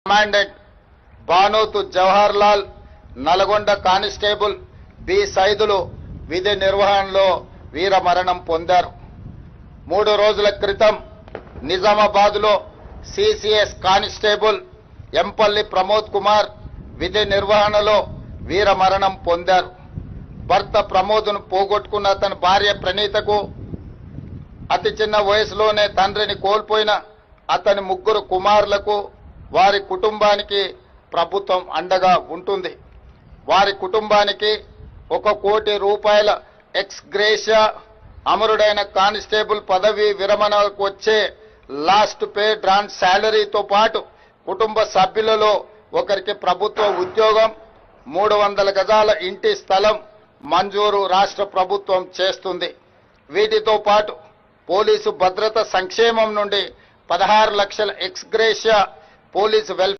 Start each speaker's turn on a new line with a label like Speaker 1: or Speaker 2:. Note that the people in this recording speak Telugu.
Speaker 1: Commandant Banothu Jawahar Lal, Nalgonda constable B Saidulu విధి నిర్వహణలో వీరమరణం పొందారు. 3 రోజుల క్రితం నిజామాబాద్లో సిసిఎస్ కానిస్టేబుల్ ఎంపల్లి ప్రమోద్ కుమార్ విధి నిర్వహణలో వీరమరణం పొందారు. భర్త ప్రమోద్ను పోగొట్టుకున్న అతని భార్య ప్రణీతకు అతి చిన్న వయసులోనే తండ్రిని కోల్పోయిన అతని 3 కుమారులకు వారి కుటుంబానికి ప్రభుత్వం అండగా ఉంటుంది. వారి కుటుంబానికి 1 కోటి రూపాయల ఎక్స్ గ్రేషియా, అమరుడైన కానిస్టేబుల్ పదవి విరమణకు వచ్చే లాస్ట్ పే డ్రాన్ శాలరీతో పాటు కుటుంబ సభ్యులలో ఒకరికి ప్రభుత్వ ఉద్యోగం, 300 గజాల ఇంటి స్థలం మంజూరు రాష్ట్ర ప్రభుత్వం చేస్తుంది. వీటితో పాటు పోలీసు భద్రత సంక్షేమం నుండి 16 లక్షల ఎక్స్ గ్రేషియా, పోలీసు వెల్ఫేర్